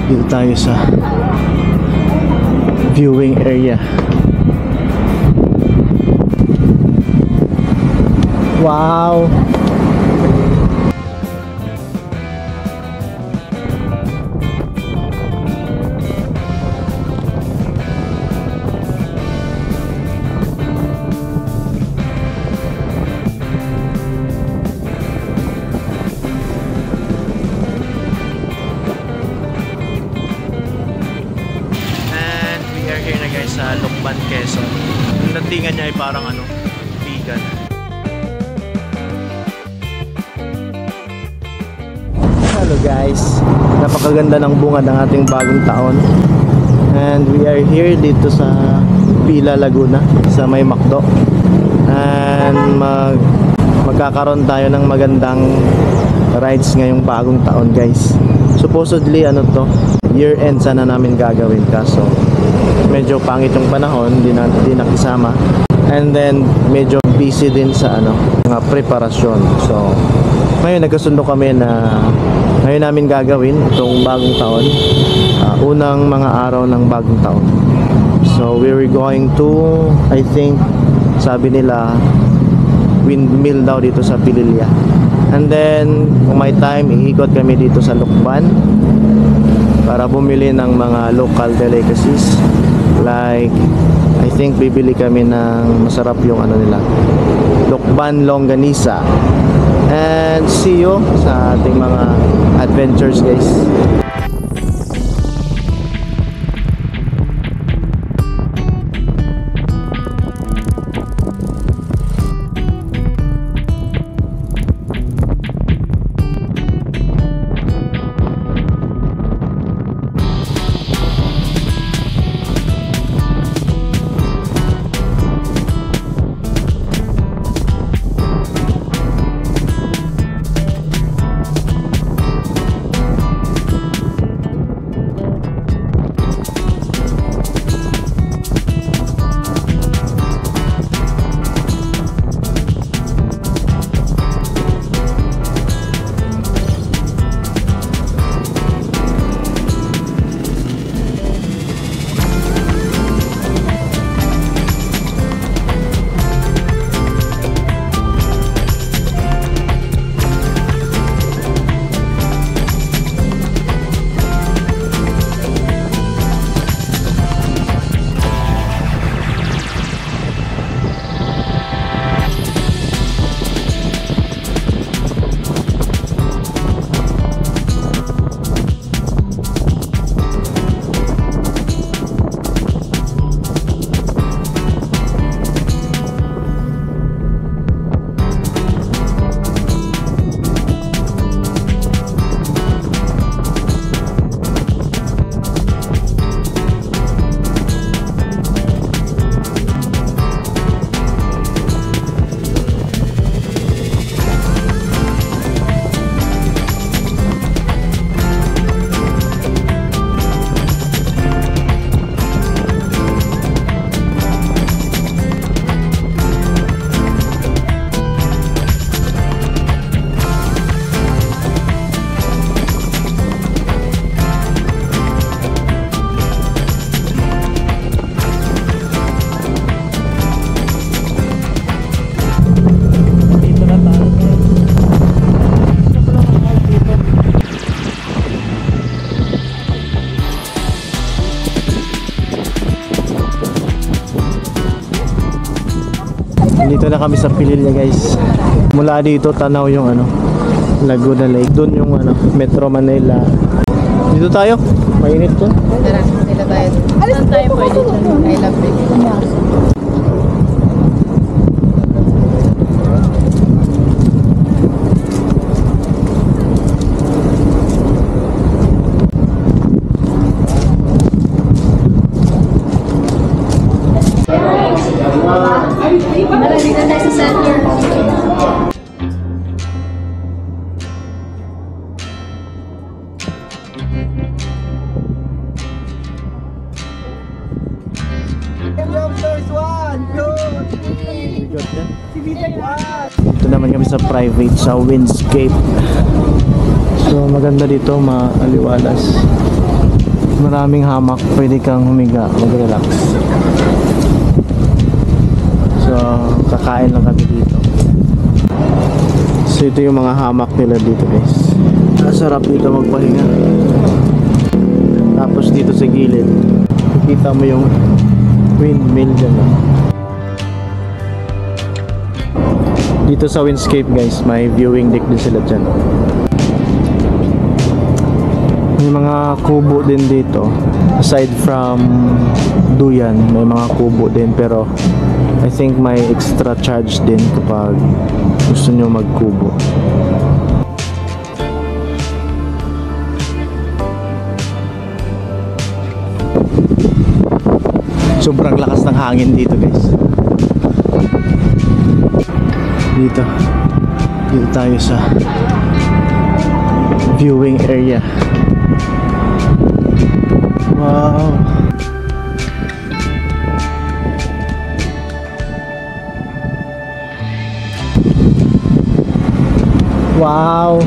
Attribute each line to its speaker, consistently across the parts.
Speaker 1: Dito tayo sa viewing area. Wow! Sa Lucban, Quezon. Yung landingan niya ay parang ano, vegan. Hello guys, napakaganda ng bunga ng ating bagong taon. And we are here dito sa Pila, Laguna, sa may Macdo. And magkakaroon tayo ng magandang rides ngayong bagong taon guys. Supposedly ano to, year end sana namin gagawin, kaso medyo pangit yung panahon, di nakisama. And then medyo busy din sa ano, mga preparasyon. So ngayon nagkasundo kami na ngayon namin gagawin itong bagong taon, unang mga araw ng bagong taon. So we were going to, I think sabi nila windmill daw dito sa Pililya. And then kung may time, iikot kami dito sa Lucban para bumili ng mga local delicacies. Like, I think bibili kami ng masarap yung ano nila, Lucban Longganisa. And see you sa ating mga adventures guys. Dito na kami sa Pililya guys. Mula dito tanaw yung ano, Laguna Lake. Doon yung ano, Metro Manila. Dito tayo. Mainit to.
Speaker 2: Tara, dito tayo. Saan tayo pwede dyan? I love it. Dito tayo sa center.
Speaker 1: Dito naman kami sa private, sa Windscape. So maganda dito, maaliwalas. Maraming hamak, pwede kang humiga, mag-relax. So, kakain lang kami dito. So, ito yung mga hamak nila dito guys. Masarap dito magpahinga. Tapos dito sa gilid, kita mo yung windmill dyan. Dito sa windscape guys, may viewing deck din sila dyan. May mga kubo din dito. Aside from duyan, may mga kubo din. Pero I think may extra charge din kapag gusto nyo magkubo. Sobrang lakas ng hangin dito guys. Dito tayo sa viewing area. Wow. Wow.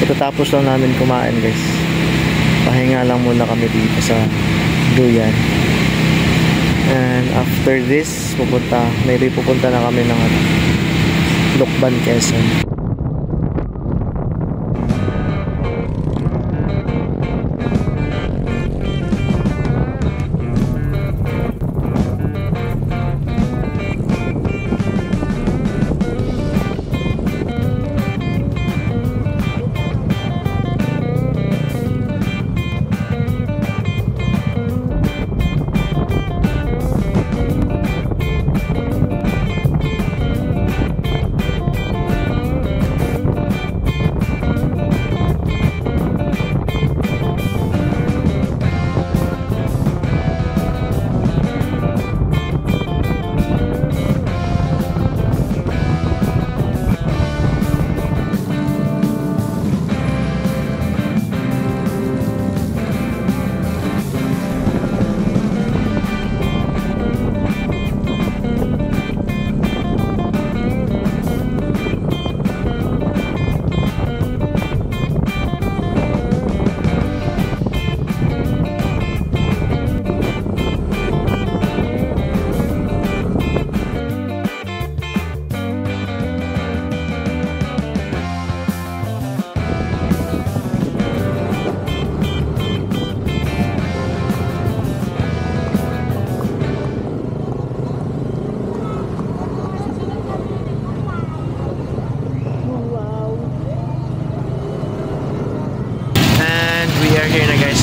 Speaker 1: Pagkatapos lang namin kumain guys, pahinga lang muna kami dito sa duyan. And after this, pupunta na kami ng Lucban, Quezon.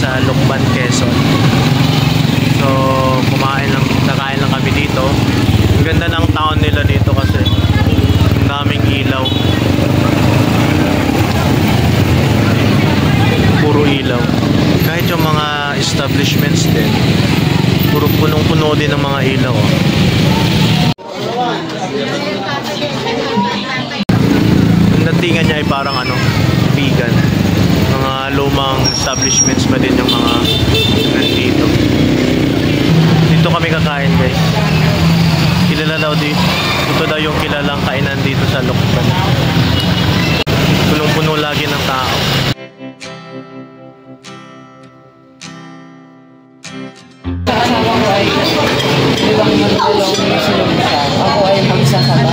Speaker 1: Sa Lucban, Quezon. So, kakain lang kami dito. Ang ganda ng town nila dito kasi ang daming ilaw. Puro ilaw. Kahit yung mga establishments din, puro punong-puno din ng mga ilaw. Ang datingan niya ay parang vegan. Mga lumang establishments pa din yung mga nandito. Dito kami kakain guys. Kilala daw dito. Ito daw yung kilalang kainan dito sa Lucban. Punong-puno lagi ng tao.
Speaker 2: Ako ay magsasaba.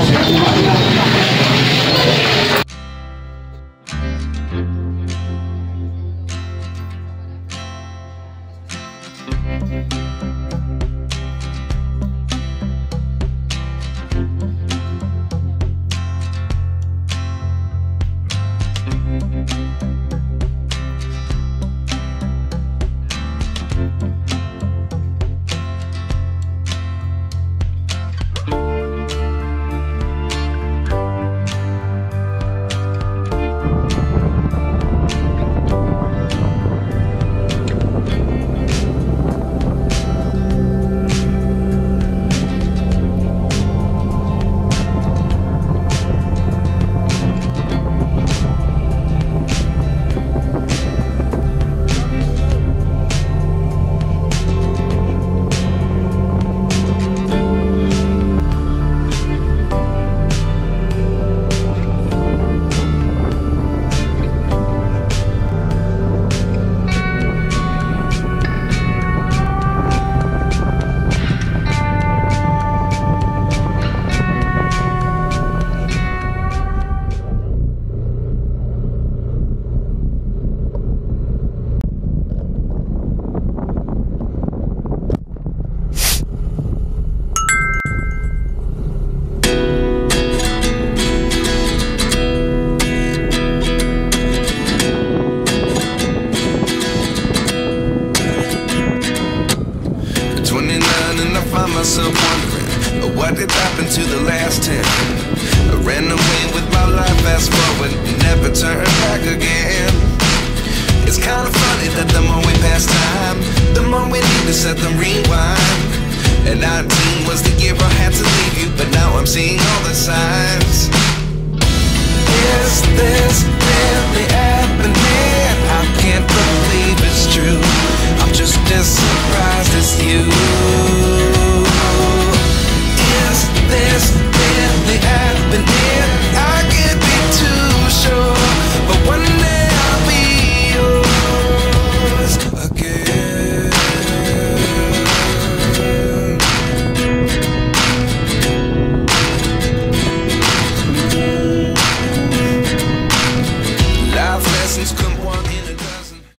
Speaker 3: what did happen to the last 10? I ran away with my life, fast forward, never turn back again. It's kind of funny that the more we pass time, the more we need to set the rewind. And 19 was the year I had to leave you, but now I'm seeing all the signs. Is this really happening? I can't believe it's true. I'm just as surprised as you.